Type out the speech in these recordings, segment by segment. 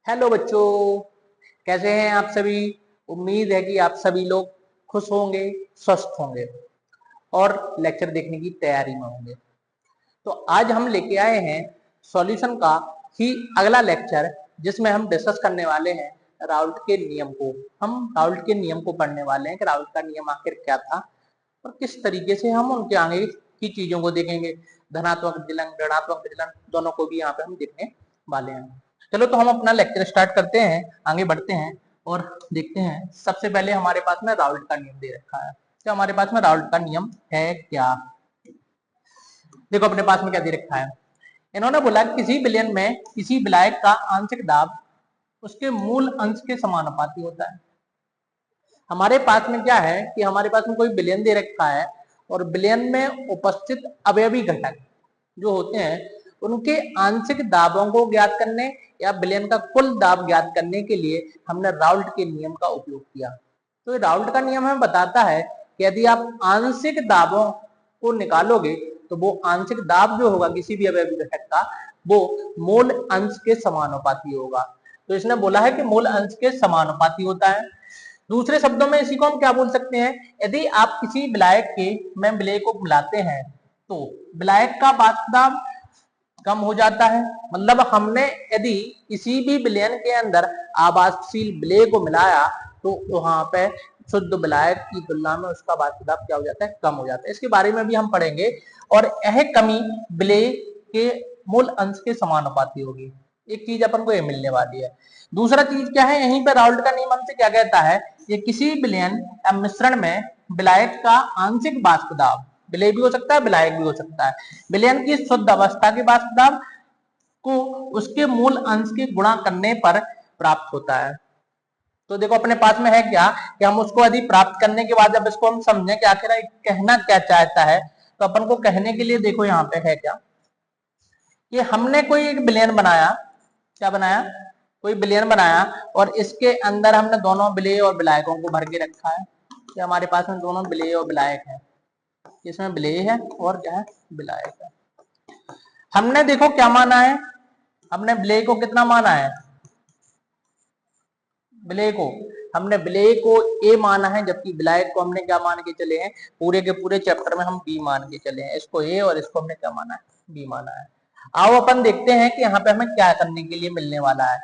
Hello बच्चों, कैसे हैं आप सभी। उम्मीद है कि आप सभी लोग खुश होंगे, स्वस्थ होंगे और लेक्चर देखने की तैयारी में होंगे। तो आज हम लेके आए हैं सॉल्यूशन का ही अगला लेक्चर, जिसमें हम डिस्कस करने वाले हैं राउल्ट के नियम को। हम राउल्ट के नियम को पढ़ने वाले हैं कि राउल्ट का नियम आखिर क्या था और किस तरीके से हम उनके आगे की चीजों को देखेंगे। धनात्मक विचलन, ऋणात्मक विचलन दोनों को भी यहाँ पे हम देखने वाले हैं। चलो तो हम अपना लेक्चर स्टार्ट करते हैं, आगे बढ़ते हैं और देखते हैं। सबसे पहले हमारे पास में राउल्ट का नियम दे रखा है। तो हमारे पास में राउल्ट का नियम है क्या, देखो अपने पास में क्या दे रखा है। इन्होंने बोला किसी विलयन में किसी विलायक का आंशिक दाब उसके मूल अंश के समानुपाती होता है। हमारे पास में क्या है कि हमारे पास में कोई विलयन दे रखा है और विलयन में उपस्थित अवयवी घटक जो होते हैं उनके आंशिक दाबों को ज्ञात करने या विलयन का कुल दाब ज्ञात करने के लिए हमने राउल्ट के नियम का उपयोग किया। तो राउल्ट का नियम हमें बताता है कि यदि आप आंशिक दाबों को निकालोगे तो वो आंशिक दाब जो होगा किसी भी अवयवी घटक का वो मूल अंश के समानुपाती होगा। तो इसने बोला है कि मूल अंश के समानुपाती होता है। दूसरे शब्दों में इसी को हम क्या बोल सकते हैं, यदि आप किसी विलायक के में विलय को मिलाते हैं तो विलायक का वाष्प दाब कम हो जाता है। मतलब हमने यदि किसी भी विलयन के अंदर आवासशील विलय को मिलाया तो वहां पे शुद्ध विलायक की तुलना में उसका वाष्प दाब क्या हो जाता है, कम हो जाता है। इसके बारे में भी हम पढ़ेंगे और यह कमी विलय के मूल अंश के समानुपाती होगी। एक चीज अपन को ये मिलने वाली है। दूसरा चीज क्या है, यहीं पे राउल्ट का नियम हमसे क्या कहता है, ये किसी विलयन या मिश्रण में विलायक का आंशिक वाष्प दाब, विलय भी हो सकता है विलायक भी हो सकता है, विलयन की शुद्ध अवस्था के वाष्प दाब को उसके मूल अंश के गुणा करने पर प्राप्त होता है। तो देखो अपने पास में है क्या कि हम उसको यदि प्राप्त करने के बाद जब इसको हम समझें कि आखिर कहना क्या चाहता है, तो अपन को कहने के लिए देखो यहाँ पे है क्या कि हमने कोई एक विलयन बनाया। क्या बनाया, कोई विलयन बनाया और इसके अंदर हमने दोनों विलय और विलायकों को भर के रखा है। कि हमारे पास में दोनों विलय और विलायक है, इसमें विलय है और क्या है, विलायक है। हमने देखो क्या माना है, हमने विलय को कितना माना है, विलय को हमने विलय को ए माना है, जबकि विलायक को हमने क्या मान के चले हैं, पूरे के पूरे चैप्टर में हम बी मान के चले हैं। इसको ए और इसको हमने क्या माना है, बी माना है। आओ अपन देखते हैं कि यहाँ पे हमें क्या करने के लिए मिलने वाला है।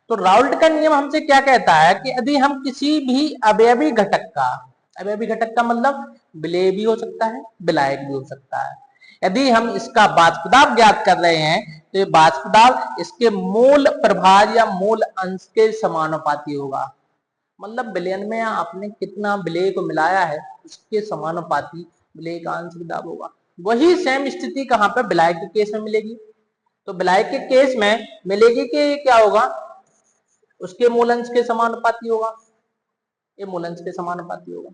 तो राउल्ट का नियम हमसे क्या कहता है कि यदि हम किसी भी अवयवी घटक का, अवयवी घटक का मतलब विलय भी हो सकता है विलायक भी हो सकता है, यदि हम इसका वाष्प दाब ज्ञात कर रहे हैं तो ये वाष्प दाब इसके मूल प्रभाज या मूल अंश के समानुपाती होगा। मतलब विलयन में आपने कितना विलय को मिलाया है उसके समानुपाती विलय का आंशिक दाब होगा। वही सेम स्थिति कहां पर विलायक के केस में मिलेगी। तो विलायक के केस में मिलेगी कि क्या होगा, उसके मूल अंश के समानुपाती होगा, ये मूल अंश के समानुपाती होगा।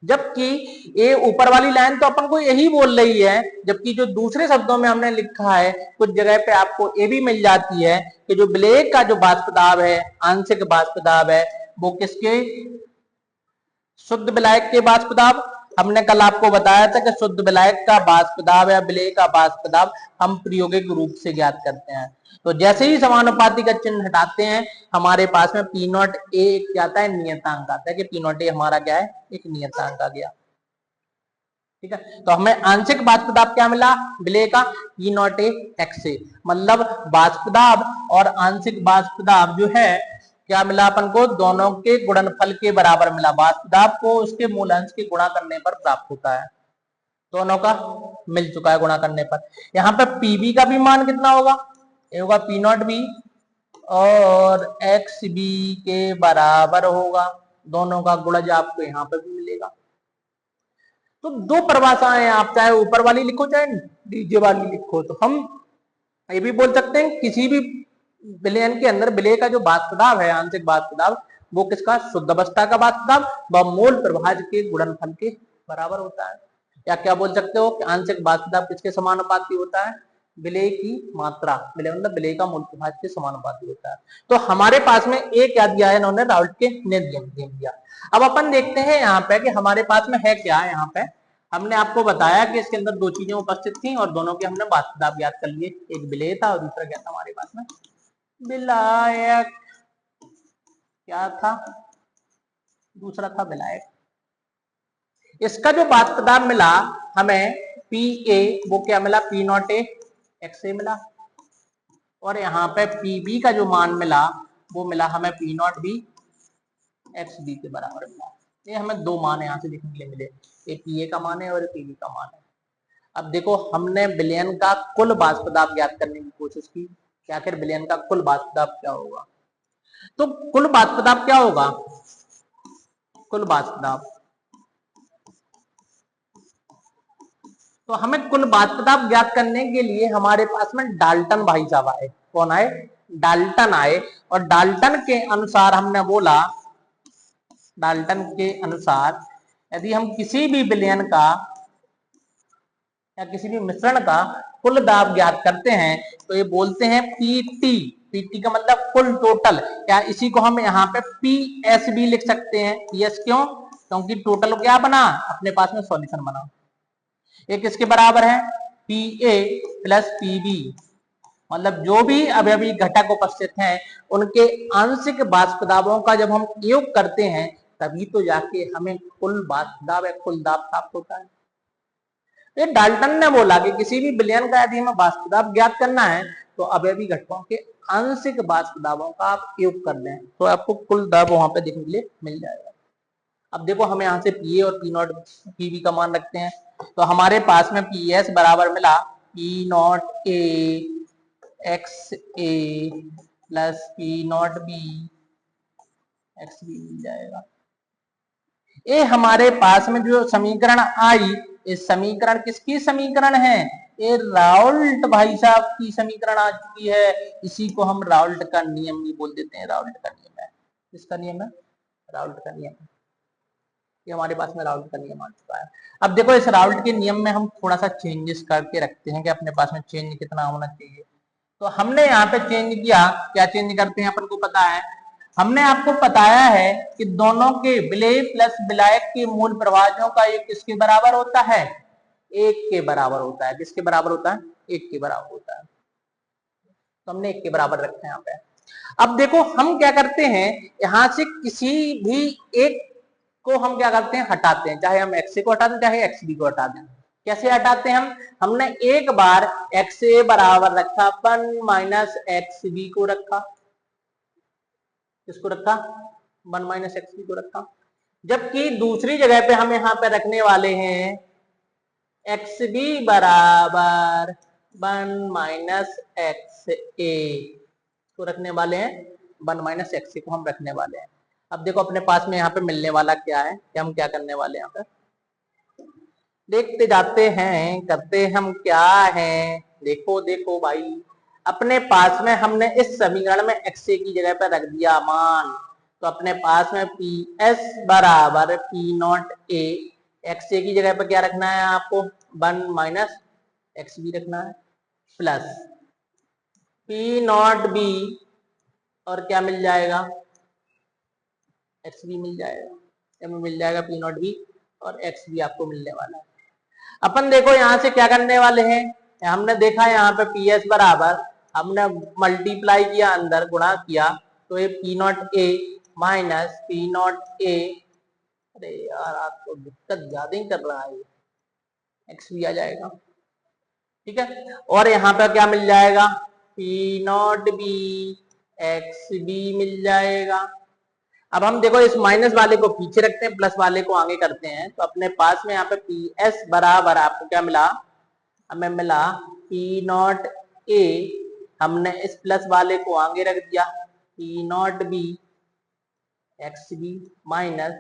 जबकि ये ऊपर वाली लाइन तो अपन को यही बोल रही है, जबकि जो दूसरे शब्दों में हमने लिखा है कुछ जगह पे आपको ये भी मिल जाती है कि जो विलय का जो वाष्प दाब है, आंशिक वाष्प दाब है, वो किसके, शुद्ध विलायक के वाष्प दाब। हमने कल आपको बताया था कि शुद्ध विलायक का वाष्प दाब या विलय का वाष्प दाब हम प्रायोगिक रूप से ज्ञात करते हैं। तो जैसे ही समानुपाती का चिन्ह हटाते हैं हमारे पास में पी नॉट ए क्या आता है, नियतांक आता है कि पी नॉट ए हमारा क्या है, एक नियतांक आ गया। ठीक है, तो हमें आंशिक वाष्प दाब क्या मिला, विलय का ई नॉट ए एक्स ए। मतलब वाष्प दाब और आंशिक वाष्प दाब जो है क्या मिला अपन को, दोनों के गुणनफल के बराबर मिला। वाष्प दाब को उसके मूल अंश के गुणा करने पर प्राप्त होता है, दोनों का मिल चुका है गुणा करने पर। यहाँ पे पीबी का भी मान कितना होगा, ये होगा पी नॉट बी और एक्स बी के बराबर होगा। दोनों का गुणज आपको यहाँ पे भी मिलेगा। तो दो परिभाषाएं, आप चाहे ऊपर वाली लिखो चाहे नीचे वाली लिखो, तो हम ये भी बोल सकते हैं किसी भी विलयन के अंदर विलय का जो वाष्प दाब है, आंशिक वाष्प दाब, वो किसका, शुद्ध अवस्था का वाष्प दाब व मूल प्रभाज के गुणनफल के बराबर होता है। या क्या बोल सकते हो कि आंशिक वाष्प दाब किसके समानुपाती होता है, विलय की मात्रा, विलय मतलब विलय का मूल प्रभाज के समानुपाती होता है। तो हमारे पास में एक क्या दिया है इन्होंने, राउल्ट के नियम दिया। अब अपन देखते हैं यहाँ पे कि हमारे पास में है क्या। यहाँ पे हमने आपको बताया कि इसके अंदर दो चीजें उपस्थित थी और दोनों के हमने वाष्प दाब ज्ञात कर लिए, एक विलय था और दूसरा क्या था हमारे पास में विलायक, क्या था, दूसरा था विलायक। इसका जो बात पदार्थ मिला हमें पी ए, वो क्या मिला, पी नॉट ए एक्स ए मिला, और यहाँ पे पी बी का जो मान मिला वो मिला हमें P naught B X B के बराबर मिला। ये हमें दो मान यहाँ से देखने के लिए मिले, ये पी ए का मान है और पी बी का मान है। अब देखो हमने विलयन का कुल वाष्प दाब ज्ञात करने की कोशिश की कि आखिर विलयन का कुल वाष्प दाब क्या होगा। तो कुल वाष्प दाब क्या होगा, कुल वाष्प दाब, तो हमें कुल वाष्प दाब ज्ञात करने के लिए हमारे पास में डाल्टन भाई साहब आए। कौन आए, डाल्टन आए, और डाल्टन के अनुसार हमने बोला, डाल्टन के अनुसार यदि हम किसी भी विलयन का या किसी भी मिश्रण का कुल दाब ज्ञात करते हैं तो ये बोलते हैं पीटी। पीटी का मतलब कुल टोटल, या इसी को हम यहाँ पे पीएस भी लिख सकते हैं। पीएस क्यों, क्योंकि टोटल क्या बना, अपने पास में सॉल्यूशन बना। ये किसके बराबर है, P A plus P B, मतलब जो भी अवयवी घटक उपस्थित हैं उनके आंशिक वाष्प दाबों का जब हम योग करते हैं तभी तो जाके हमें कुल वाष्प दाब या कुल दाब प्राप्त होता है। ये डाल्टन ने बोला कि किसी भी विलयन का यदि हमें वाष्प दाब ज्ञात करना है तो अवयवी घटकों के आंशिक वाष्प दाबों का आप योग कर लें तो आपको कुल दाब वहां पे देखने के लिए मिल जाएगा। अब देखो हमें यहाँ से पी ए और पी नॉट पी बी का मान रखते हैं, तो हमारे पास में पी एस बराबर मिला P naught A X A plus P naught B X B मिल जाएगा। ये हमारे पास में जो समीकरण आई, इस समीकरण किसकी समीकरण है, ये राउल्ट भाई साहब की समीकरण आ चुकी है। इसी को हम राउल्ट का नियम भी बोल देते हैं। राउल्ट का नियम है, किसका नियम है, राउल्ट का नियम। ये हमारे पास में राउल्ट का नियम आ चुका है। अब देखो इस राउल्ट के नियम में हम थोड़ा सा चेंजेस करके रखते हैं कि अपने पास में चेंज कितना होना चाहिए। तो हमने यहाँ पे चेंज किया, क्या चेंज करते हैं अपन को पता है, हमने आपको बताया है कि दोनों के विलेय प्लस विलायक के मूल प्रवाहों का एक किसके बराबर होता है, एक के बराबर होता है। किसके बराबर होता है, एक के बराबर होता है। तो हमने एक के बराबर रखते हैं यहाँ पे। अब देखो हम क्या करते हैं, यहां से किसी भी एक को हम क्या करते हैं, हटाते हैं, चाहे हम एक्स को हटा दें चाहे एक्स बी को हटा दें। कैसे हटाते हैं हमने एक बार एक्स ए बराबर रखा 1 माइनस एक्स बी को रखा, किसको रखा, 1 माइनस एक्स बी को रखा, जबकि दूसरी जगह पे हम यहाँ पे रखने वाले हैं एक्स बी बराबर 1 माइनस एक्स ए को रखने वाले हैं, 1 माइनस एक्स ए को हम रखने वाले हैं। अब देखो अपने पास में यहाँ पे मिलने वाला क्या है, कि हम क्या करने वाले हैं, यहाँ पे देखते जाते हैं, करते हम क्या हैं। देखो देखो भाई, अपने पास में हमने इस समीकरण में एक्स ए की जगह पर रख दिया मान, तो अपने पास में पी एस बराबर पी नॉट ए, एक्स ए की जगह पर क्या रखना है आपको, 1 माइनस एक्स बी रखना है, प्लस पी नॉट बी, और क्या मिल जाएगा, एक्स बी मिल जाएगा, मिल जाएगा पी नॉट बी, और एक्स बी आपको मिलने वाला है। अपन देखो यहां से क्या करने वाले हैं, हमने देखा यहाँ पे पी एस बराबर, हमने मल्टीप्लाई किया, अंदर गुणा किया, तो ये पी नॉट ए माइनस पी नॉट ए, अरे यार आपको दिक्कत ज्यादा ही कर रहा है, एक्स बी आ जाएगा, ठीक है। और यहाँ पे क्या मिल जाएगा, P naught B X B मिल जाएगा। अब हम देखो इस माइनस वाले को पीछे रखते हैं, प्लस वाले को आगे करते हैं, तो अपने पास में यहाँ पे पी एस बराबर आपको क्या मिला, हमें मिला पी नॉट ए, हमने इस प्लस वाले को आगे रख दिया, P naught B X B minus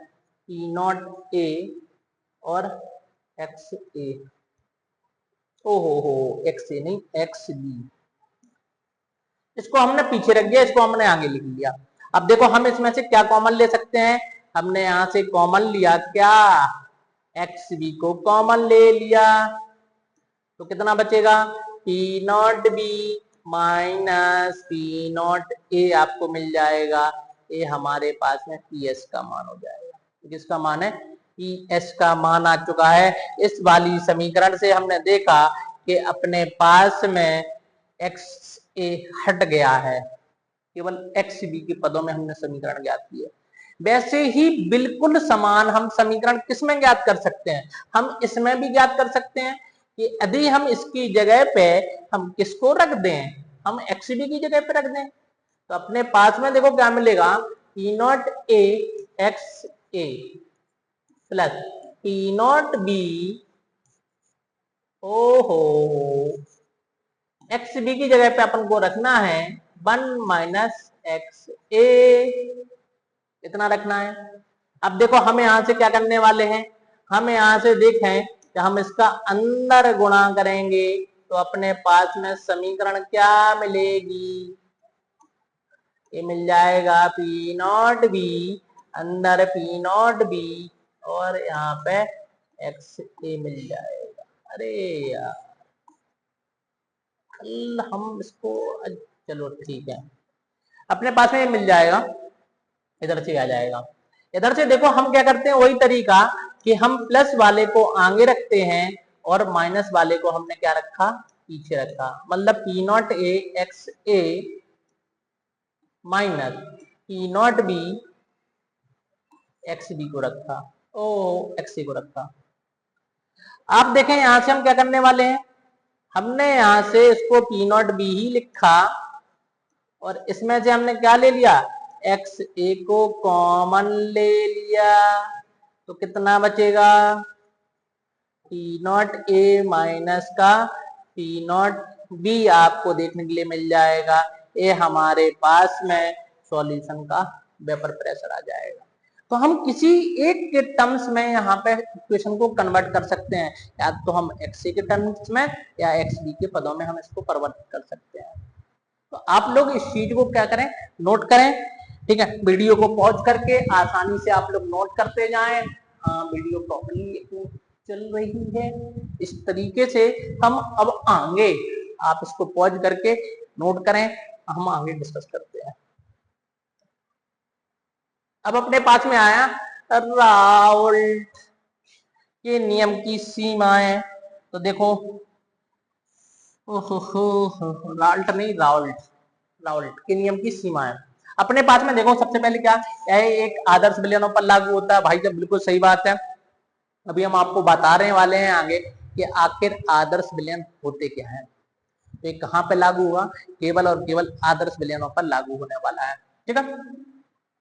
P naught A और एक्स ए, हो एक्स ए नहीं एक्स बी, इसको हमने पीछे रख दिया, इसको हमने आगे लिख लिया। अब देखो हम इसमें से क्या कॉमन ले सकते हैं, हमने यहां से कॉमन लिया क्या, एक्स बी को कॉमन ले लिया, तो कितना बचेगा, P naught B minus P naught ए आपको मिल जाएगा। ये हमारे पास में पी एस का मान हो जाएगा, किसका मान है, पी एस का मान आ चुका है। इस वाली समीकरण से हमने देखा कि अपने पास में एक्स ए हट गया है, केवल एक्स बी के पदों में हमने समीकरण ज्ञात किया। वैसे ही बिल्कुल समान हम समीकरण किसमें ज्ञात कर सकते हैं, हम इसमें भी ज्ञात कर सकते हैं कि यदि हम इसकी जगह पे हम किसको रख दें, हम एक्स बी की जगह पे रख दें, तो अपने पास में देखो क्या मिलेगा, P naught A X A plus P naught B ओहो एक्स बी की जगह पे अपन को रखना है 1 माइनस एक्स ए, इतना रखना है। अब देखो हम यहां से क्या करने वाले हैं, हम यहां से देखें कि हम इसका अंदर गुणा करेंगे तो अपने पास में समीकरण क्या मिलेगी, ये मिल जाएगा पी नॉट बी अंदर पी नॉट बी और यहाँ पे एक्स ए मिल जाएगा। अरे यार कल हम इसको, चलो ठीक है, अपने पास में ये मिल जाएगा, इधर से आ जाएगा। इधर से देखो हम क्या करते हैं, वही तरीका कि हम प्लस वाले को आगे रखते हैं और माइनस वाले को हमने क्या रखा, पीछे रखा, मतलब P naught A X A minus P naught B X B को रखा, ओ एक्स ए को रखा। आप देखें यहां से हम क्या करने वाले हैं, हमने यहां से इसको पी नॉट बी ही लिखा और इसमें से हमने क्या ले लिया, एक्स ए को कॉमन ले लिया, तो कितना बचेगा, पी नॉट ए माइनस का पी नॉट बी आपको देखने के लिए मिल जाएगा। ये हमारे पास में सॉल्यूशन का वेपर प्रेशर आ जाएगा। तो हम किसी एक के टर्म्स में यहाँ पे इक्वेशन को कन्वर्ट कर सकते हैं, या तो हम एक्स ए के टर्म्स में या एक्स बी के पदों में हम इसको परिवर्तित कर सकते हैं। तो आप लोग इस चीज को क्या करें, नोट करें, ठीक है, वीडियो को पॉज करके आसानी से आप लोग नोट करते जाएं। हाँ वीडियो प्रॉपर्ली चल रही है, इस तरीके से हम अब आगे, आप इसको पॉज करके नोट करें, हम आगे डिस्कस करते हैं। अब अपने पास में आया राउल्ट के नियम की सीमाएं, तो देखो राल्ट नहीं राउल्ट के नियम की सीमाएं अपने पास में देखो। सबसे पहले क्या है, एक आदर्श विलयनों पर लागू होता है, भाई जब बिल्कुल सही बात है। अभी हम आपको बता रहे वाले हैं आगे कि आखिर आदर्श विलयन होते क्या है, तो कहां पे लागू हुआ, केवल और केवल आदर्श विलयनों पर लागू होने वाला है, ठीक है।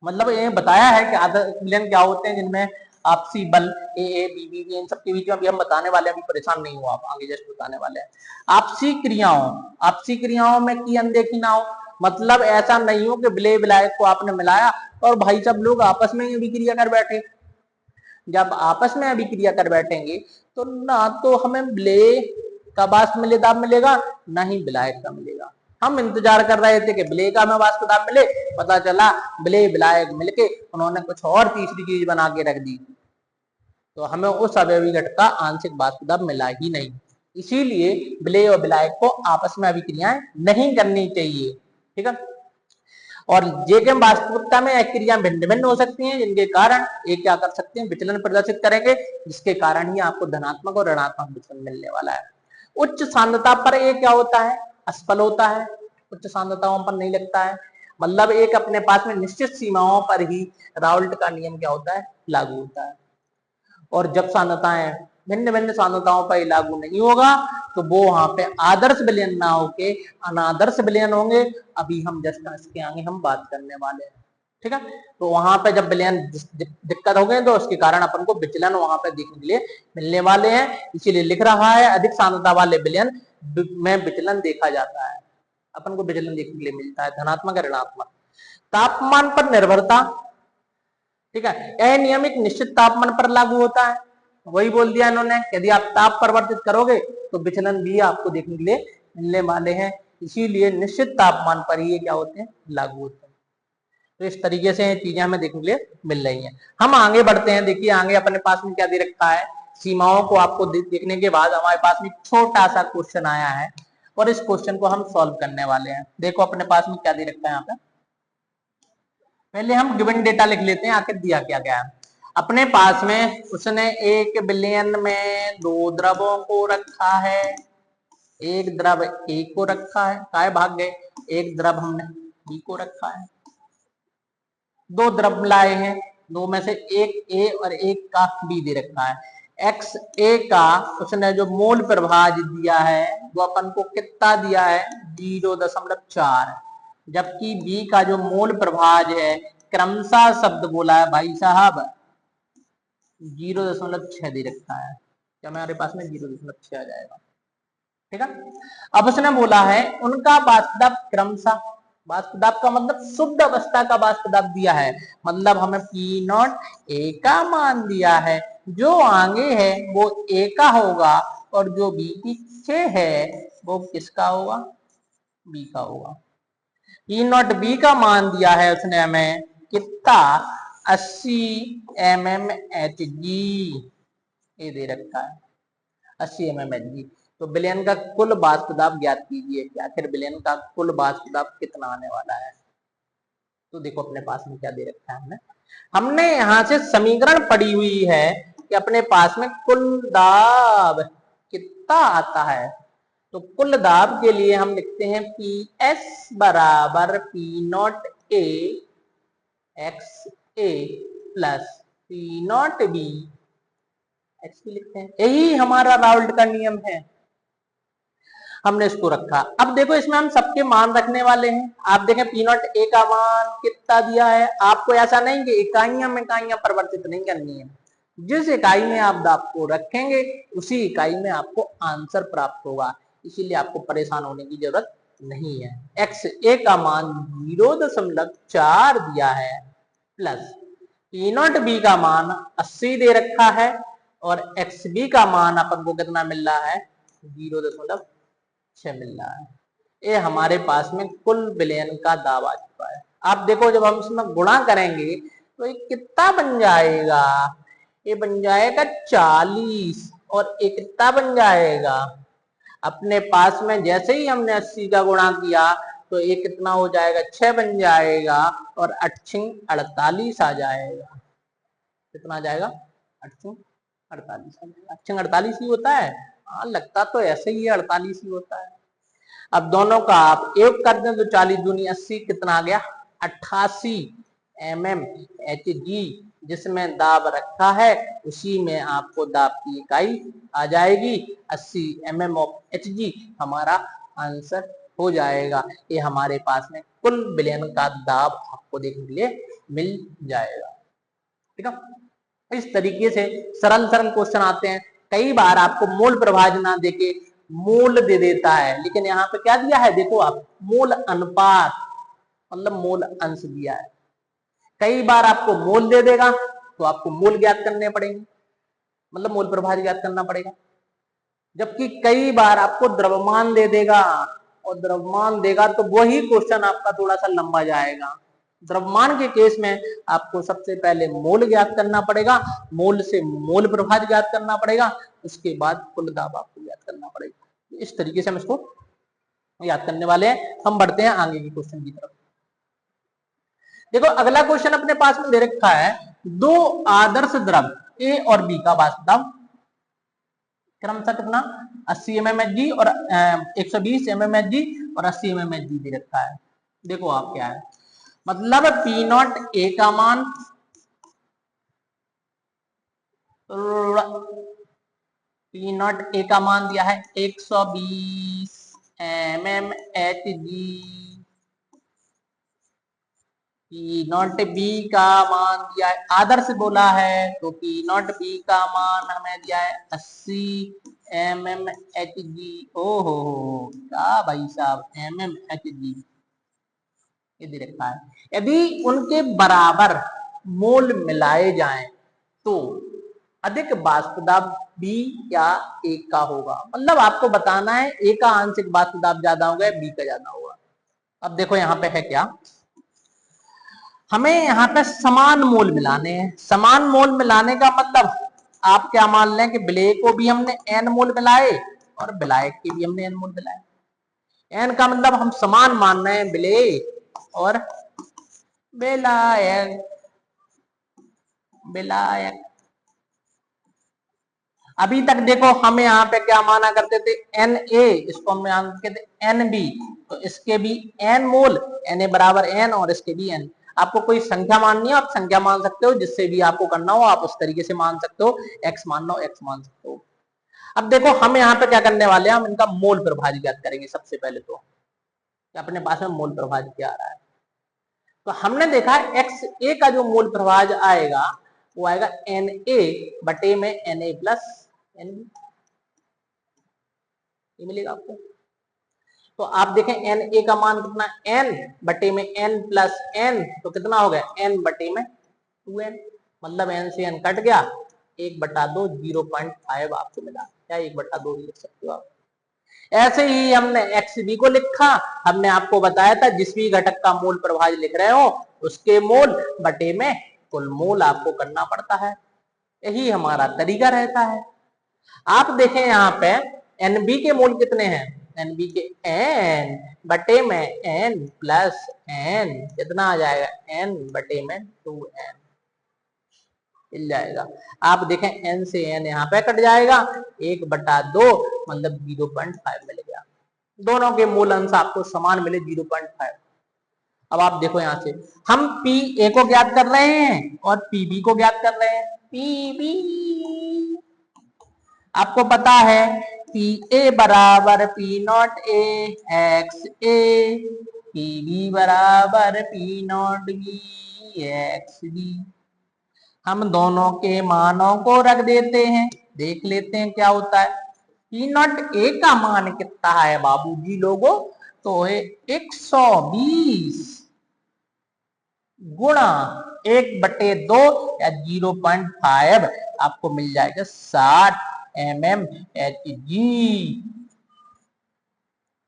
मतलब ये बताया है कि आदर्श विलयन क्या होते हैं, जिनमें आपसी बल ए बी बी इन सब के बीच में अभी हम बताने वाले हैं, अभी परेशान नहीं हुआ, आप आगे जस्ट बताने वाले हैं। आपसी क्रियाओं में की अनदेखी ना हो, मतलब ऐसा नहीं हो कि विलय विलायक को आपने मिलाया और भाई सब लोग आपस में ही अभिक्रिया कर बैठे। जब आपस में अभिक्रिया कर बैठेंगे तो ना तो हमें विलय का वाष्प मिले दाब मिलेगा, ना ही विलायक का मिलेगा। हम इंतजार कर रहे थे कि विलय का हमें वाष्प दाब मिले, पता चला विलय विलायक मिलके उन्होंने कुछ और तीसरी चीज बना के रख दी, तो हमें उस अवयवी घटक का आंशिक वाष्प दाब मिला ही नहीं। इसीलिए विलय और विलायक को आपस में अभिक्रियाएं नहीं करनी चाहिए, ठीक है। और जेकेम वास्तविकता में क्रिया भिन्न भिन्न हो सकती हैं, जिनके कारण ये क्या कर सकते हैं, विचलन प्रदर्शित करेंगे, जिसके कारण ही आपको धनात्मक और ऋणात्मक विचलन मिलने वाला है। उच्च सांद्रता पर ये क्या होता है, असफल होता है, उच्च सांद्रताओं पर नहीं लगता है। मतलब एक अपने पास में निश्चित सीमाओं पर ही राउल्ट का नियम क्या होता है, लागू होता है। और जब सांद्रताएं भिन्न भिन्न सांद्रताओं पर लागू नहीं होगा तो वो वहां पे आदर्श विलयन ना होके अनादर्श विलयन होंगे। अभी हम जस्ट इसके आगे हम बात करने वाले हैं, ठीक है। तो वहां पे जब विलयन दिक्कत हो गए तो उसके कारण अपन को विचलन वहां पे देखने के लिए मिलने वाले हैं। इसीलिए लिख रहा है अधिक सांद्रता वाले विलयन में विचलन देखा जाता है, अपन को विचलन देखने के लिए मिलता है, धनात्मक ऋणात्मक। तापमान पर निर्भरता, ठीक है, यह नियम एक निश्चित तापमान पर लागू होता है, वही बोल दिया इन्होंने, यदि आप ताप परिवर्तित करोगे तो विचलन भी आपको देखने के लिए मिलने वाले हैं। इसीलिए निश्चित तापमान पर ही ये क्या होते हैं, लागू होते हैं। तो इस तरीके से चीजें हमें देखने के लिए मिल रही हैं। हम आगे बढ़ते हैं, देखिए आगे अपने पास में क्या दे रखा है, सीमाओं को आपको देखने के बाद हमारे पास में छोटा सा क्वेश्चन आया है और इस क्वेश्चन को हम सॉल्व करने वाले हैं। देखो अपने पास में क्या दे रखा है यहाँ पे, पहले हम गिवन डेटा लिख लेते हैं, आखिर दिया क्या गया है। अपने पास में उसने 1 बिलियन में 2 द्रवों को रखा है, एक द्रव ए को रखा है, काय भाग गए, एक द्रव हमने बी को रखा है। दो द्रव लाए हैं, दो में से एक ए और एक का बी दे रखा है। एक्स ए का उसने जो मोल प्रभाज दिया है वो अपन को कितना दिया है 0.4, जबकि बी का जो मोल प्रभाज है क्रमशः शब्द बोला है भाई साहब 0.6 दे रखा है। क्या हमारे पास में 0.6 आ जाएगा, ठीक है। अब उसने बोला है उनका वाष्प दाब क्रमशः, वाष्प दाब का मतलब शुद्ध अवस्था का वाष्प दाब दिया है, मतलब हमें पी नॉट ए का मान दिया है, जो आगे है वो ए का होगा और जो बी पीछे है वो किसका होगा, बी का होगा। पी नॉट बी का मान दिया है उसने हमें कितना 80 mmHg, ये दे रखा है 80 mmHg। तो विलयन का कुल वाष्प दाब ज्ञात कीजिए कि आखिर विलयन का कुल वाष्प दाब कितना आने वाला है। तो देखो अपने पास में क्या दे रखा है हमने यहां से समीकरण पड़ी हुई है कि अपने पास में कुल दाब कितना आता है। तो कुल दाब के लिए हम लिखते हैं पी एस बराबर P naught A X A plus P naught B X B लिखते हैं। यही हमारा राउल्ट का नियम है, हमने इसको रखा। अब देखो इसमें हम सबके मान रखने वाले हैं। आप देखें पी नॉट ए का मान कितना दिया है, आपको ऐसा नहीं कि इकाइयां में इकाइयां परिवर्तित नहीं करनी है, जिस इकाई में आप दाब को रखेंगे उसी इकाई में आपको आंसर प्राप्त होगा, इसीलिए आपको परेशान होने की जरूरत नहीं है। एक्स ए का मान 0.4 दिया है प्लस पी नॉट बी का मान 80 दे रखा है और एक्स बी का मान अपन को कितना मिल रहा है 0.6 मिल रहा है। ये हमारे पास में कुल विलयन का दाब आ चुका है। आप देखो जब हम इसमें गुणा करेंगे तो ये कितना बन जाएगा, ये बन जाएगा 40 और ये कितना बन जाएगा, अपने पास में जैसे ही हमने 80 का गुणा किया तो ये कितना हो जाएगा 6 बन जाएगा और 48 आ जाएगा। कितना आ जाएगा 48 आ जाएगा। 48 ही होता है, हाँ लगता तो ऐसे ही 48 ही होता है। अब दोनों का आप एक कर दें तो 40 दूनी 80 कितना आ गया 88 mmHg, जिसमें दाब रखा है उसी में आपको दाब की इकाई आ जाएगी 80 mmHg, हमारा आंसर हो जाएगा। ये हमारे पास में कुल विलयन का दाब आपको देखने के लिए मिल जाएगा, ठीक है। इस तरीके से सरल सरल क्वेश्चन आते हैं। कई बार आपको मोल प्रभाज ना देके मोल दे देता है, लेकिन यहाँ पे क्या दिया है देखो आप मोल अनुपात मतलब मोल अंश दिया है। कई बार आपको मोल दे देगा तो आपको मोल ज्ञात करने पड़ेंगे, मतलब मोल प्रभाज ज्ञात करना पड़ेगा। जबकि कई बार आपको द्रव्यमान दे देगा और द्रव्यमान देगा तो वही क्वेश्चन आपका थोड़ा सा लंबा जाएगा। द्रव्यमान के केस में आपको सबसे पहले मोल ज्ञात करना पड़ेगा, मोल से मोल प्रभाज ज्ञात करना पड़ेगा, उसके बाद कुल दाब आपको ज्ञात करना पड़ेगा। इस तरीके से हम इसको याद करने वाले हैं। हम बढ़ते हैं आगे के क्वेश्चन की तरफ। देखो अगला क्वेश्चन अपने पास में दे रखा है दो आदर्श द्रव ए और बी का वाष्प दाब क्रमशः कितना 80 mmHg और 120 mmHg और 80 mmHg दे रखा है। देखो आप क्या है मतलब पी नॉट ए का मान पी नॉट ए का मान दिया है 120 mmHg, पी नॉट बी का मान दिया है आदर्श बोला है तो पी नॉट बी का मान हमें दिया है 80 mmHg। ओहो क्या भाई साहब mmHg ये दे रखा है। यदि उनके बराबर मोल मिलाए जाएं तो अधिक वाष्प दाब बी या ए का होगा, मतलब आपको बताना है ए का आंशिक वाष्प दाब ज्यादा होगा बी का ज्यादा होगा। अब देखो यहाँ पे है क्या, हमें यहाँ पे समान मोल मिलाने हैं। समान मोल मिलाने का मतलब आप क्या मान लें कि विलय को भी हमने n मोल मिलाए और विलायक के भी हमने n मोल मिलाए। n का मतलब हम समान मान रहे हैं विलय और विलायक। विलायक अभी तक देखो हम यहाँ पे क्या माना करते थे, Na, इसको हम मानते थे Nb, तो इसके भी n मोल, Na बराबर n और इसके भी n। आपको कोई संख्या माननी है आप संख्या मान सकते हो, जिससे भी आपको करना हो आप उस तरीके से मान सकते हो, x मानना हो x मान सकते हो। अब देखो हम यहाँ पे क्या करने वाले हैं, हम इनका मोल प्रभाज्य ज्ञात करेंगे। सबसे पहले तो अपने पास में मोल प्रभाज्य क्या आ रहा है, तो हमने देखा XA का जो मोल प्रभाज्य आएगा वो आएगा Na बटे में Na प्लस Nb, ये मिलेगा आपको। तो आप देखें Na का मान कितना, n बटे में n प्लस n, तो कितना हो गया n बटे में 2n, मतलब n से n कट गया, 1/2 0.5 आपको मिला, या 1/2 लिख सकते हो आप। ऐसे ही हमने XB को लिखा, हमने आपको बताया था जिस भी घटक का मोल प्रभाज्य लिख रहे हो उसके मोल बटे में कुल मोल आपको करना पड़ता है, यही हमारा तरीका रहता है। आप देखें यहाँ पे NB के मोल कितने हैं, NB के n बटे में n प्लस n, कितना आ जाएगा n बटे में 2n मिल जाएगा। आप देखें n से n यहाँ पे कट जाएगा, 1/2 मतलब 0.5 मिल गया। दोनों के मूल अंश आपको समान मिले 0.5। अब आप देखो यहां से हम PA को ज्ञात कर रहे हैं और PB को ज्ञात कर रहे हैं। PB आपको पता है PA बराबर P not A x A, PB बराबर P not B x B। हम दोनों के मानों को रख देते हैं, देख लेते हैं क्या होता है। P नॉट A का मान कितना है बाबूजी लोगों, तो है 120 गुणा 1/2 या 0.5, आपको मिल जाएगा 60 mmHg।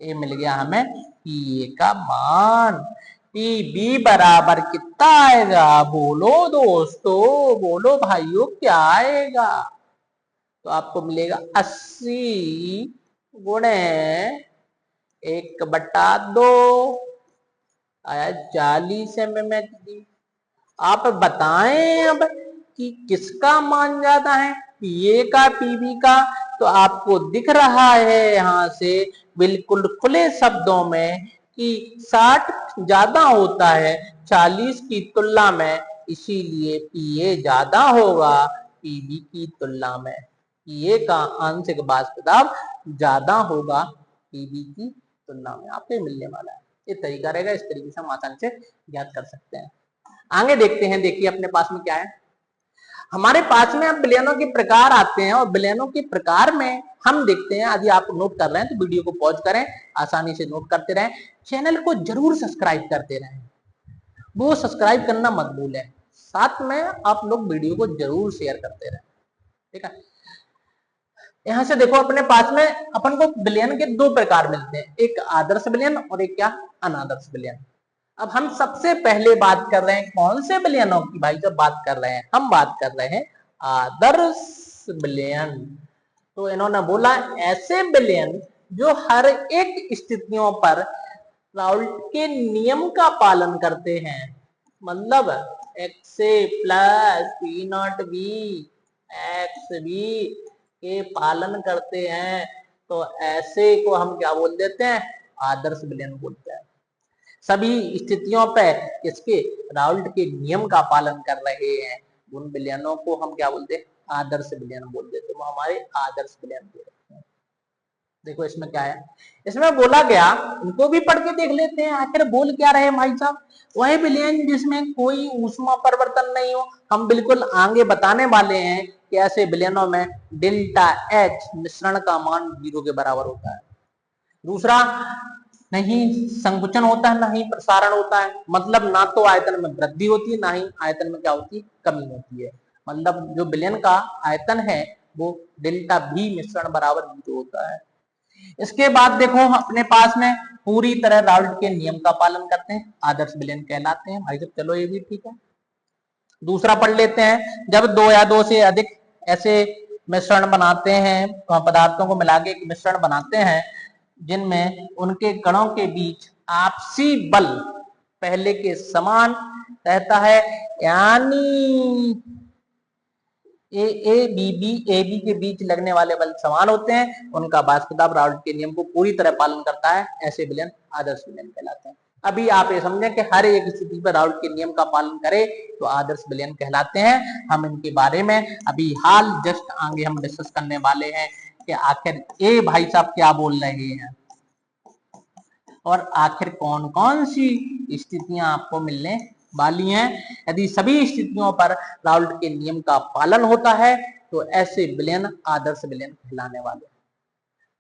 ये मिल गया हमें PA का मान। PB बराबर कितना आएगा, बोलो दोस्तों, बोलो भाइयों क्या आएगा, तो आपको मिलेगा 80 गुणे 1/2 आया 40 mmHg। आप बताएं अब कि किसका मान ज्यादा है, PA का PB का, तो आपको दिख रहा है यहां से बिल्कुल खुले शब्दों में कि 60 ज्यादा होता है 40 की तुलना में, इसीलिए PA ज्यादा होगा PB की तुलना में। PA का आंशिक वाष्प दाब ज्यादा होगा PB की तुलना में, आपको मिलने वाला है। ये तरीका रहेगा, इस तरीके से हम आसानी से ज्ञात कर सकते हैं। आगे देखते हैं, देखिए अपने पास में क्या है। हमारे पास में अब विलयनों के प्रकार आते हैं, और विलयनों के प्रकार में हम देखते हैं, यदि आप नोट कर रहे हैं तो वीडियो को पॉज करें, आसानी से नोट करते रहें, चैनल को जरूर सब्सक्राइब करते रहें, वो सब्सक्राइब करना मत भूलें, साथ में आप लोग वीडियो को जरूर शेयर करते रहें, ठीक है। यहां से देखो अपने पास में अपन को विलयन के दो प्रकार मिलते हैं, एक आदर्श विलयन और एक क्या, अनादर्श विलयन। अब हम सबसे पहले बात कर रहे हैं कौन से विलयनों की भाई, जब बात कर रहे हैं हम बात कर रहे हैं आदर्श विलयन। तो इन्होंने बोला ऐसे विलयन जो हर एक स्थितियों पर राउल्ट के नियम का पालन करते हैं, मतलब XA plus P naught B X B के पालन करते हैं, तो ऐसे को हम क्या बोल देते हैं, आदर्श विलयन बोलते हैं। सभी स्थितियों पर इसके राउल्ट के नियम का पालन कर रहे हैं, उन विलयनों को हम क्या बोलते हैं, आदर्श विलयन बोल देते हैं, वो हमारे आदर्श विलयन बोलते हैं। देखो इसमें क्या है, इसमें बोला गया, उनको भी पढ़ के देख लेते हैं आखिर बोल क्या रहे भाई साहब। वही विलयन जिसमें कोई ऊष्मा परिवर्तन नहीं हो, हम बिल्कुल आगे बताने वाले हैं कि ऐसे विलयनों में डेल्टा H मिश्रण का मान 0 के बराबर होता है। दूसरा, नहीं संकुचन होता है ना ही प्रसारण होता है, मतलब ना तो आयतन में वृद्धि होती है ना ही आयतन में क्या होती है, कमी होती है। मतलब जो विलयन का आयतन है वो डेल्टा V मिश्रण बराबर 0 होता है। इसके बाद देखो अपने पास में पूरी तरह राउल्ट के नियम का पालन करते हैं, आदर्श विलयन कहलाते हैं भाई साहब। चलो ये भी ठीक है। दूसरा पढ़ लेते हैं, जब दो या दो से अधिक ऐसे मिश्रण बनाते हैं, पदार्थों को मिला के एक मिश्रण बनाते हैं जिनमें उनके कणों के बीच आपसी बल पहले के समान रहता है, यानी ए बी के बीच लगने वाले बल समान होते हैं, उनका बास्केटबॉल राउल्ट के नियम को पूरी तरह पालन करता है, ऐसे विलयन आदर्श विलयन कहलाते हैं। अभी आप ये समझें कि हर एक स्थिति पर राउल्ट के नियम का पालन करें तो आदर्श विलयन कहलाते हैं। हम इनके बारे में अभी हाल जस्ट आगे हम डिस्कस करने वाले हैं कि आखिर ए भाई साहब क्या बोल रहे हैं और आखिर कौन कौन सी स्थितियां आपको मिलने वाली हैं। यदि सभी स्थितियों पर राउल्ट के नियम का पालन होता है तो ऐसे विलयन आदर्श विलयन कहलाने वाले।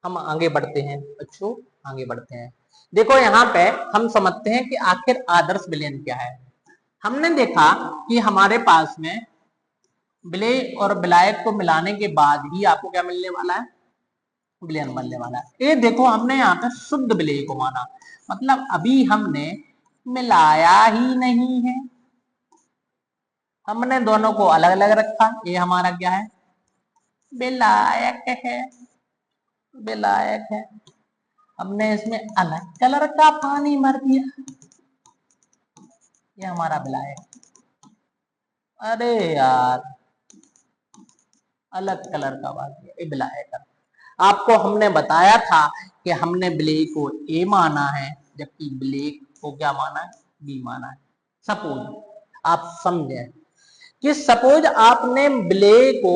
हम आगे बढ़ते हैं बच्चों, आगे बढ़ते हैं। देखो यहाँ पे हम समझते हैं कि आखिर आदर्श विलयन क्या है। हमने देखा कि हमारे पास में विलेय और विलायक को मिलाने के बाद ही आपको क्या मिलने वाला है, विलयन बनने वाला है। ये देखो हमने यहाँ पे शुद्ध विलेय को माना, मतलब अभी हमने मिलाया ही नहीं है, हमने दोनों को अलग अलग रखा। ये हमारा क्या है, विलायक है, विलायक है। हमने इसमें अलग कलर का पानी भर दिया, ये हमारा विलायक। अरे यार अलग कलर का भर दिया, ये विलायक है। आपको हमने बताया था कि हमने विलेय को ए माना है जबकि विलेय को क्या माना है, बी माना है। सपोज आप समझे कि सपोज आपने विलेय को,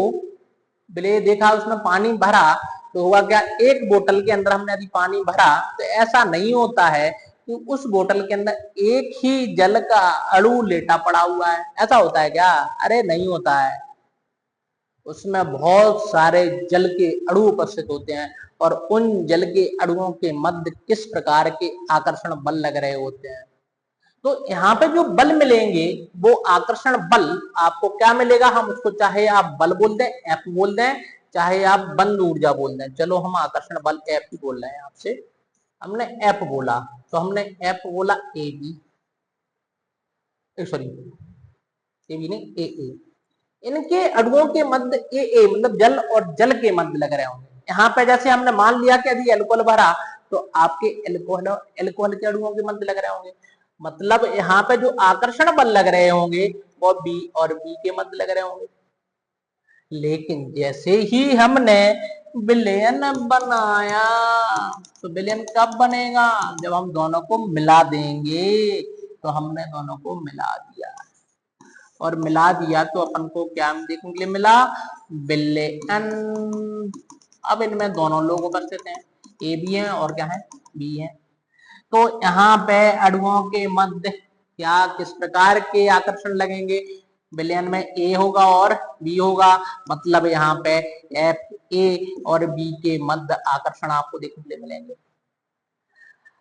विलेय देखा उसमें पानी भरा तो हुआ क्या, एक बोतल के अंदर हमने यदि पानी भरा तो ऐसा नहीं होता है कि उस बोतल के अंदर एक ही जल का अणु लेटा पड़ा हुआ है, ऐसा होता है क्या? अरे नहीं होता है, उसमें बहुत सारे जल के अणु उपस्थित होते हैं और उन जल के अणुओं के मध्य किस प्रकार के आकर्षण बल लग रहे होते हैं। तो यहाँ पे जो बल मिलेंगे वो आकर्षण बल आपको क्या मिलेगा, हम उसको चाहे आप बल बोल दें, एफ बोल दें, चाहे आप बंद ऊर्जा बोल दें। चलो हम आकर्षण बल एफ ही बोल रहे हैं आपसे, हमने एफ बोला तो हमने एफ बोला A B, sorry A B नहीं ए ए, इनके अणुओं के मध्य ए मतलब जल और जल के मध्य लग रहे होंगे। यहाँ पे जैसे हमने मान लिया कि यदि एल्कोहल भरा तो आपके एल्कोहल के अणुओं के मध्य लग रहे होंगे, मतलब यहाँ पे जो आकर्षण बल लग रहे होंगे वो बी और बी के मध्य लग रहे होंगे। लेकिन जैसे ही हमने विलयन बनाया तो विलयन कब बनेगा, जब हम दोनों को मिला देंगे। तो हमने दोनों को मिला दिया और मिला दिया तो अपन को क्या देखने के लिए मिला, विलयन। अब इनमें दोनों लोग उपस्थित हैं, ए भी है और क्या है, बी है। तो यहाँ पे अणुओं के मध्य क्या किस प्रकार के आकर्षण लगेंगे, विलयन में ए होगा और बी होगा, मतलब यहाँ पे एफ ए और बी के मध्य आकर्षण आपको देखने के लिए मिलेंगे।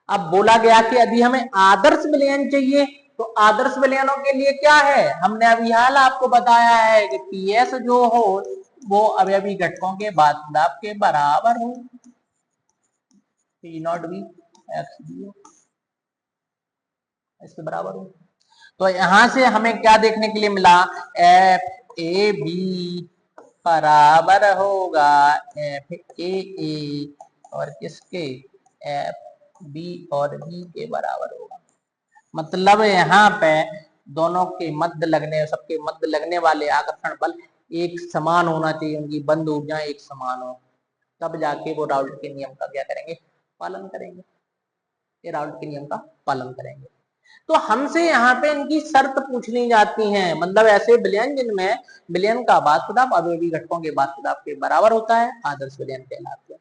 अब बोला गया कि यदि हमें आदर्श विलयन चाहिए तो आदर्श विलयनों के लिए क्या है, हमने अभी हाल आपको बताया है कि पीएस जो हो वो अवयवी घटकों के बाध्यता के बराबर हो, P naught B X B इसके बराबर हो। तो यहां से हमें क्या देखने के लिए मिला, एफ ए बी बराबर होगा एफ ए और किसके, एफ बी और बी के बराबर होगा। मतलब यहाँ पे दोनों के मध्य लगने, सबके मध्य लगने वाले आकर्षण बल एक समान होना चाहिए, उनकी बंद ऊर्जा एक समान हो, तब जाके वो राउल्ट के नियम का क्या करेंगे, पालन करेंगे, ये राउल्ट के नियम का पालन करेंगे। तो हमसे यहाँ पे इनकी शर्त पूछनी जाती है, मतलब ऐसे विलयन जिनमें विलयन का बाध्यता अवयवी घटकों के बाध्यता के बराबर होता है आदर्श विलयन कहलाते हैं।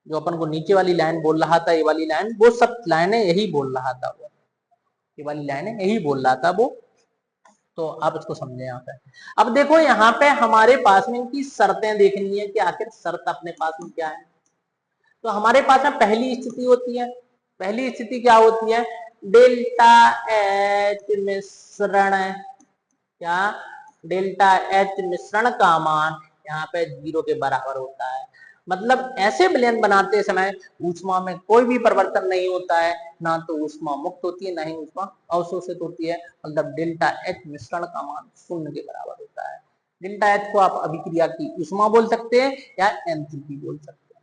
जो अपन को नीचे वाली लाइन बोल रहा था, ये वाली लाइन, वो सब लाइनें यही बोल रहा था, वो ये वाली लाइनें यही बोल रहा था वो। तो आप इसको समझे यहाँ पे। अब देखो यहाँ पे हमारे पास में इनकी शर्तें देखनी है कि आखिर शर्त अपने पास में क्या है। तो हमारे पास में पहली स्थिति होती है, पहली स्थिति क्या होती है, डेल्टा एच मिश्रण, क्या, डेल्टा एच मिश्रण का मान यहाँ पे 0 के बराबर होता है। मतलब ऐसे विलयन बनाते समय ऊष्मा में कोई भी परिवर्तन नहीं होता है, ना तो ऊष्मा मुक्त होती है ना ही ऊष्मा अवशोषित होती है, मतलब डेल्टा एच मिश्रण का मान 0 के बराबर होता है। डेल्टा एच को आप अभिक्रिया की ऊष्मा बोल सकते हैं या एंथैल्पी बोल सकते हैं।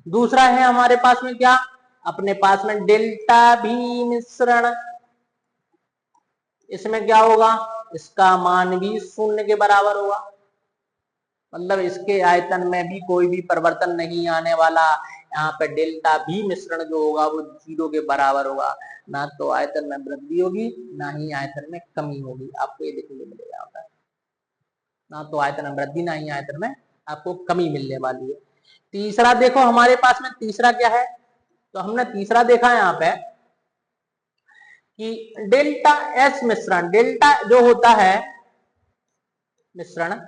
दूसरा है हमारे पास में क्या, अपने पास में डेल्टा भी मिश्रण, इसमें क्या होगा, इसका मान भी शून्य के बराबर होगा, मतलब इसके आयतन में भी कोई भी परिवर्तन नहीं आने वाला। यहाँ पे डेल्टा भी मिश्रण जो होगा वो 0 के बराबर होगा, ना तो आयतन में वृद्धि होगी ना ही आयतन में कमी होगी। आपको ये देखने को मिलेगा यहाँ पर, ना तो आयतन में वृद्धि ना ही आयतन में आपको कमी मिलने वाली है। तीसरा देखो हमारे पास में तीसरा क्या है, तो हमने तीसरा देखा यहाँ पे कि डेल्टा एस मिश्रण, डेल्टा जो होता है मिश्रण,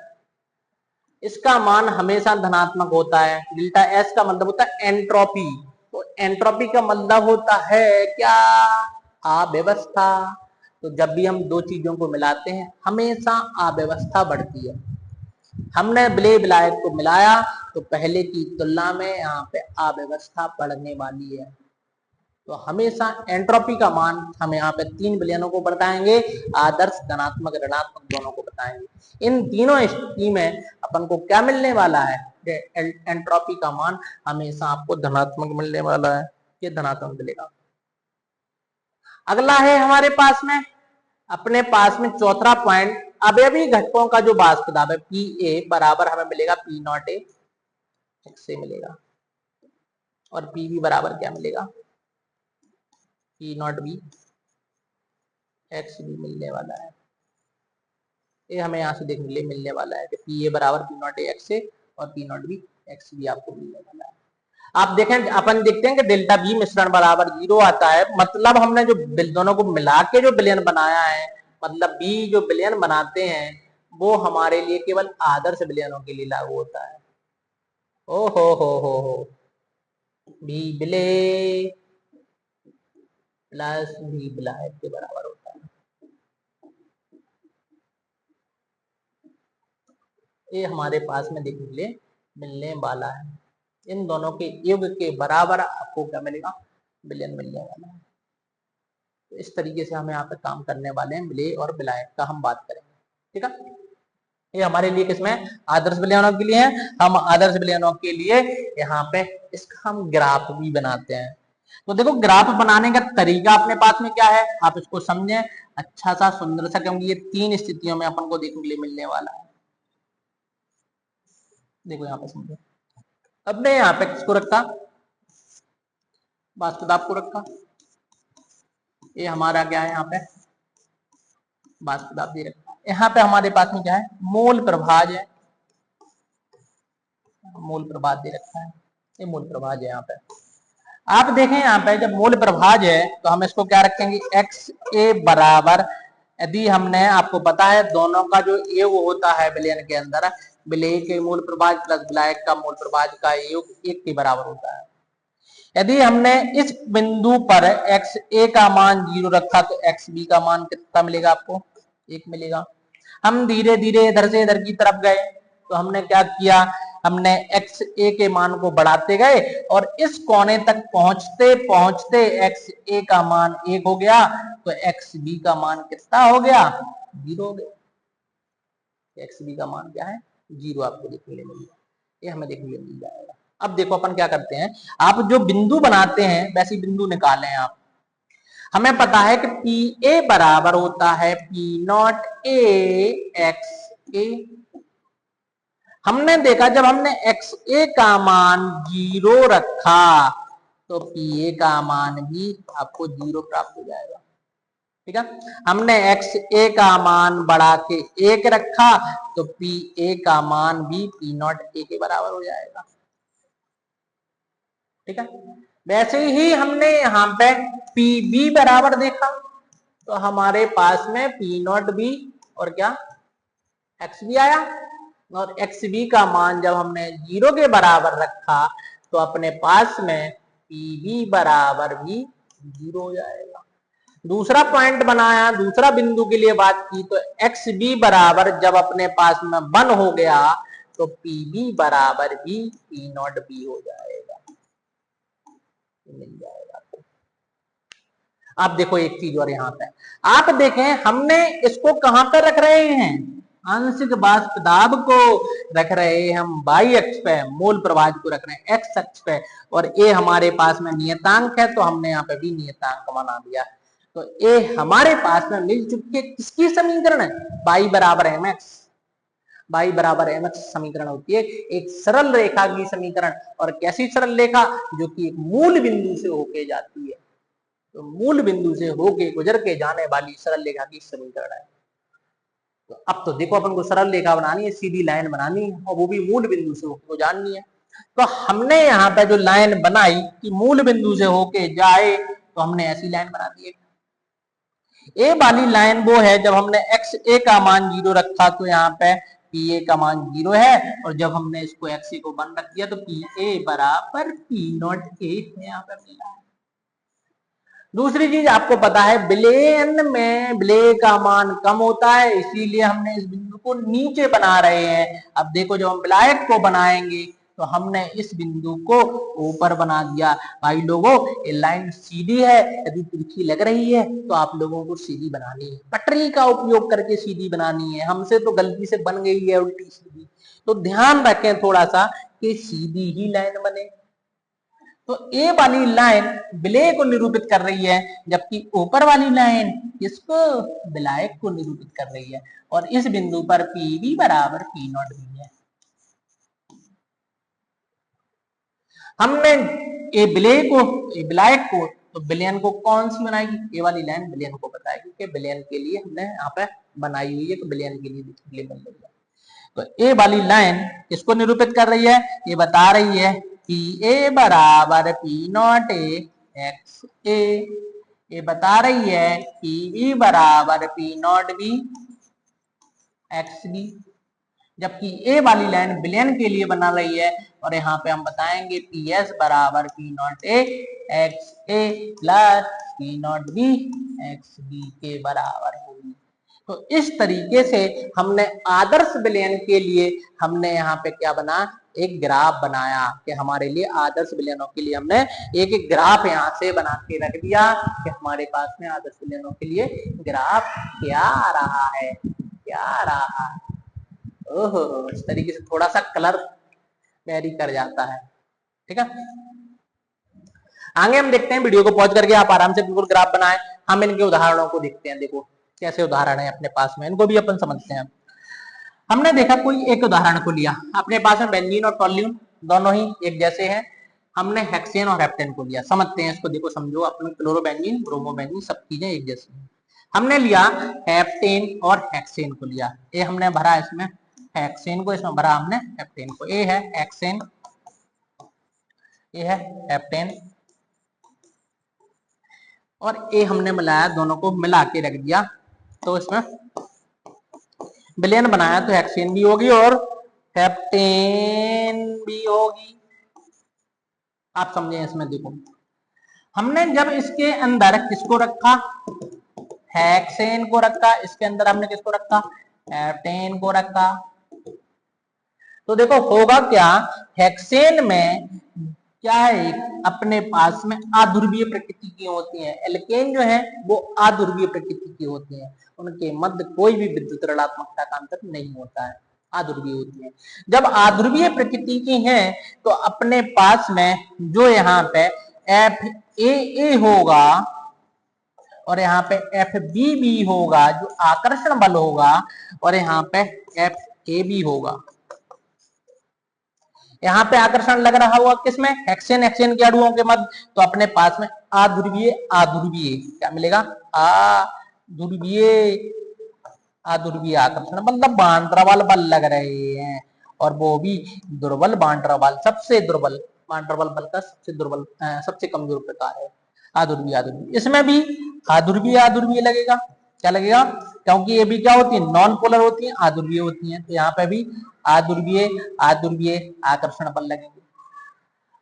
इसका मान हमेशा धनात्मक होता है। डेल्टा एस का मतलब होता है एंट्रोपी, तो एंट्रोपी का मतलब होता है क्या, अव्यवस्था। तो जब भी हम दो चीजों को मिलाते हैं हमेशा अव्यवस्था बढ़ती है। हमने विलेय विलायक को मिलाया तो पहले की तुलना में यहाँ पे अव्यवस्था बढ़ने वाली है। तो हमेशा एंट्रोपी का मान हम यहाँ पे 3 विलयनों को बताएंगे, आदर्श, धनात्मक, ऋणात्मक दोनों को बताएंगे। इन तीनों स्थिति में अपन को क्या मिलने वाला है, एंट्रोपी का मान हमेशा आपको धनात्मक मिलने वाला है, ये धनात्मक मिलेगा। अगला है हमारे पास में, अपने पास में चौथा पॉइंट, अवयवी घटकों का जो वाष्प दाब है पी ए बराबर हमें मिलेगा पी नॉट ए एक्स से मिलेगा, और पी बी बराबर क्या मिलेगा, पी नॉट बी एक्स भी मिलने वाला है। ये हमें यहाँ से देखने के लिए मिलने वाला है कि पी ए बराबर पी नॉट ए एक्स से और पी नॉट बी एक्स भी आपको मिलने वाला है। आप देखें, अपन देखते हैं कि डेल्टा बी मिश्रण बराबर 0 आता है, मतलब हमने जो दोनों को मिला के जो विलयन बनाया है, मतलब बी जो विलयन बनाते हैं वो हमारे लिए केवल आदर्श विलयनों के लिए लागू होता है। ओ हो बी विलेय प्लस बी विलायक के बराबर होता है। ये हमारे पास में देखने के लिए मिलने वाला है। इन दोनों के योग के बराबर आपको क्या मिलेगा, विलयन मिलने वाला है। तो इस तरीके से हम यहाँ पे काम करने वाले हैं, विलेय और विलायक का हम बात करेंगे, ठीक है। ये हमारे लिए किसमें, आदर्श विलयनों के लिए है। हम आदर्श विलयनों के लिए यहाँ पे इसका हम ग्राफ भी बनाते हैं। तो देखो ग्राफ बनाने का तरीका अपने पास में क्या है, आप इसको समझें अच्छा सा सुंदर सा, क्योंकि ये 3 स्थितियों में अपन को देखने के लिए मिलने वाला है। देखो यहाँ पे समझो, अब मैं यहाँ पे किसको रखा, वाष्प दाब को रखा, ये हमारा क्या है यहाँ पे वाष्प दाब दे रखा। यहाँ पे हमारे पास में क्या है, मोल प्रभाज है, मोल प्रभाज दे रखा है, ये मोल प्रभाज है। यहाँ पे आप देखें, यहाँ पे जब मोल प्रभाज है तो हम इसको क्या रखेंगे, एक्स ए बराबर, यदि हमने, आपको पता है दोनों का जो योग होता है विलयन के अंदर, विलेय के मूल प्रभाज प्लस विलायक का मूल प्रभाज का योग 1 के बराबर होता है। यदि हमने इस बिंदु पर एक्स ए का मान 0 रखा तो एक्स बी का मान कितना मिलेगा, आपको 1 मिलेगा। हम धीरे धीरे इधर से इधर की तरफ गए तो हमने क्या किया, हमने एक्स ए के मान को बढ़ाते गए और इस कोने तक पहुंचते पहुंचते एक्स ए का मान 1 हो गया, तो एक्स बी का मान कितना हो गया, 0 हो गया। एक्स बी का मान क्या है, 0 आपको देखने को मिलेगा, ये हमें देखने को मिल जाएगा। अब देखो अपन क्या करते हैं, आप जो बिंदु बनाते हैं वैसे बिंदु निकालें आप। हमें पता है कि पी ए बराबर होता है पी नॉट ए एक्स ए। हमने देखा जब हमने एक्स ए का मान 0 रखा तो पी ए का मान भी आपको 0 प्राप्त हो जाएगा, ठीक है। हमने एक्स ए का मान बढ़ा के 1 रखा तो पी ए का मान भी पी नॉट ए के बराबर हो जाएगा, ठीक है। वैसे ही हमने यहाँ पे पी बी बराबर देखा तो हमारे पास में पी नॉट बी और क्या एक्स बी आया, और एक्स बी का मान जब हमने 0 के बराबर रखा तो अपने पास में पी बी बराबर भी 0 हो जाएगा। दूसरा पॉइंट बनाया, दूसरा बिंदु के लिए बात की तो एक्स बी बराबर जब अपने पास में 1 हो गया तो पी बी बराबर भी पी नॉट बी हो जाएगा, मिल जाएगा आपको। आप देखो एक चीज और यहाँ पे आप देखें, हमने इसको कहां पर रख रहे हैं, आंशिक वाष्प दाब को रख रहे हैं हम y अक्ष पे, मूल प्रभाज को रख रहे हैं x अक्ष पे, और ये हमारे पास में नियतांक है तो हमने यहाँ पे भी नियतांक बना दिया। तो ए हमारे पास में मिल चुकी है, किसकी समीकरण है, y बराबर mx, y बराबर mx समीकरण होती है एक सरल रेखा की समीकरण। और कैसी सरल रेखा, जो कि एक मूल बिंदु से होके जाती है, तो मूल बिंदु से होके गुजर के जाने वाली सरल रेखा की समीकरण है। तो अब तो देखो अपन को सरल रेखा बनानी है, सीधी लाइन बनानी है, और वो भी मूल बिंदु से होके जाननी है। तो हमने यहाँ पे जो लाइन बनाई कि मूल बिंदु से होके जाए, तो हमने ऐसी लाइन बना दी है। ए वाली लाइन वो है जब हमने एक्स ए का मान 0 रखा, तो यहाँ पे पी ए का मान 0 है, और जब हमने इसको एक्स ए को 1 रख दिया तो पी ए बराबर पी नॉट ए यहाँ पे मिला है। दूसरी चीज आपको पता है, बिलियन में बिले का मान कम होता है, इसीलिए हमने इस बिंदु को नीचे बना रहे हैं। अब देखो जब हम बिलायक को बनाएंगे तो हमने इस बिंदु को ऊपर बना दिया। भाई लोगों, ये लाइन सीधी है, यदि तिरछी लग रही है तो आप लोगों को सीधी बनानी है, पटरी का उपयोग करके सीधी बनानी है। हमसे तो गलती से बन गई है उल्टी सीधी, तो ध्यान रखें थोड़ा सा कि सीधी ही लाइन बने। तो ए वाली लाइन विलय को निरूपित कर रही है, जबकि ऊपर वाली लाइन किसको, विलायक को निरूपित कर रही है। और इस बिंदु पर पी भी बराबर पी नॉट भी है। हमने ए विलय को, ए विलायक को, तो विलयन को कौन सी बनाएगी, ए वाली लाइन विलयन को बताएगी कि विलयन के लिए हमने यहाँ पे बनाई हुई है, तो विलयन के लिए बन रही है। तो ए वाली लाइन किसको निरूपित कर रही है, ये बता रही है पी ए बराबर P naught A X A. ये बता रही है पी बी बराबर P naught B X B. जबकि ए वाली लाइन विलयन के लिए बना रही है, और यहाँ पे हम बताएंगे पी एस बराबर P naught A X A plus P naught B X B के बराबर होगी। तो इस तरीके से हमने आदर्श विलयन के लिए हमने यहाँ पे क्या बना, एक ग्राफ बनाया कि हमारे लिए आदर्श विलयनों के लिए हमने एक एक ग्राफ यहाँ से बना के रख दिया कि हमारे पास में आदर्श विलयनों के लिए ग्राफ क्या आ रहा है, क्या आ रहा है। ओहो, इस तरीके से थोड़ा सा कलर वेरी कर जाता है, ठीक है। आगे हम देखते हैं, वीडियो को पॉज करके आप आराम से बिल्कुल ग्राफ बनाएं। हम इनके उदाहरणों को देखते हैं, देखो कैसे उदाहरण है अपने पास में, इनको भी अपन समझते हैं। हमने देखा कोई एक उदाहरण को लिया, अपने पास में बेंजीन और टोल्यून दोनों ही एक जैसे हैं, हमने हेक्सेन और हेप्टेन को लिया। समझते हैं इसको, देखो समझो, अपने क्लोरोबेंजीन ब्रोमोबेंजीन सब चीजें एक जैसी हैं। हमने लिया हेप्टेन और हेक्सेन को लिया, ये हमने भरा इसमें हेक्सेन को, इसमें भरा हमने हेप्टेन को। ए है हेक्सेन, ये है हेप्टेन, और ए हमने मिलाया, दोनों को मिला के रख दिया, तो इसमें विलयन बनाया तो हेक्सेन भी होगी और हेप्टेन भी होगी। आप समझे इसमें, देखो हमने जब इसके अंदर किसको रखा, हेक्सेन को रखा, इसके अंदर हमने किसको रखा, हेप्टेन को रखा, तो देखो होगा क्या, हेक्सेन में क्या है, अपने पास में अध्रुवीय प्रकृति की होती हैं। एल्केन जो है वो अध्रुवीय प्रकृति की होती हैं, उनके मध्य कोई भी विद्युत ऋणात्मकता का अंतर नहीं होता है, अध्रुवीय होती है। जब अध्रुवीय प्रकृति की हैं तो अपने पास में जो यहाँ पे एफ ए होगा और यहाँ पे एफ बी होगा जो आकर्षण बल होगा, और यहाँ पे एफ ए बी होगा। यहाँ पे आकर्षण लग रहा होगा किसमें, हेक्सेन हेक्सेन के अणुओं के मध्य, तो अपने पास में अध्रुवीय अध्रुवीय क्या मिलेगा, अध्रुवीय अध्रुवीय आकर्षण, मतलब बांड्राबल बल लग रहे हैं, और वो भी दुर्बल बांड्राबल, सबसे दुर्बल बांड्राबल बल का सबसे दुर्बल सबसे कमजोर प्रकार है अध्रुवीय अध्रुवीय। इसमें भी अध्रुवीय अध्रुवीय लगेगा, क्या लगेगा, क्योंकि ये भी क्या होती है, नॉन पोलर होती है, अध्रुवीय होती है, तो यहाँ पे भी अध्रुवीय अध्रुवीय आकर्षण बल लगेंगे।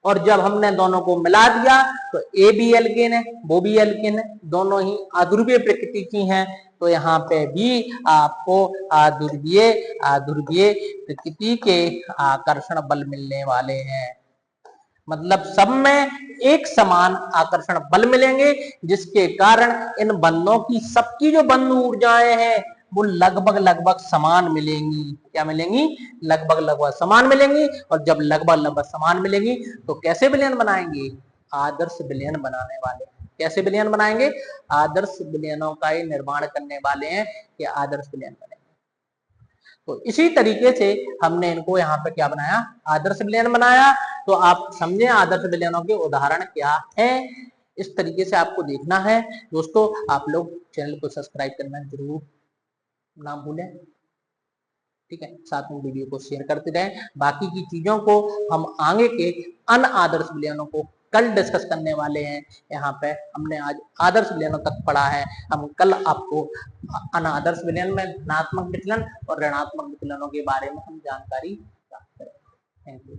और जब हमने दोनों को मिला दिया तो ए भी एल्केन है, वो भी एल्केन है, दोनों ही अध्रुवीय प्रकृति की हैं, तो यहाँ पे भी आपको अध्रुवीय अध्रुवीय प्रकृति के आकर्षण बल मिलने वाले हैं। मतलब सब में एक समान आकर्षण बल मिलेंगे, जिसके कारण इन बंधों की सबकी जो बंध ऊर्जाएं हैं वो लगभग लगभग समान मिलेंगी। क्या मिलेंगी, लगभग लगभग समान मिलेंगी। और जब लगभग लगभग समान मिलेंगी तो कैसे विलयन बनाएंगे, आदर्श विलयन बनाने वाले। कैसे विलयन बनाएंगे? आदर्श विलयनों का ही निर्माण करने वाले हैं कि आदर्श विलयन बनेंगे। तो इसी तरीके से हमने इनको यहाँ पे क्या बनाया? आदर्श विलयन बनाया। तो आप समझे आदर्श विलयनों के उदाहरण क्या है, इस तरीके से आपको देखना है। दोस्तों आप लोग चैनल को सब्सक्राइब करना जरूर ना भूलें, ठीक है। साथ में वीडियो को शेयर करते रहें। बाकी की चीजों को हम आगे के अनआदर्श विलयनों को कल डिस्कस करने वाले हैं। यहाँ पे हमने आज आदर्श विलयनों तक पढ़ा है, हम कल आपको अनादर्श विलयन में धनात्मक विचलन और ऋणात्मक विचलनों के बारे में हम जानकारी प्राप्त करेंगे। Thank you.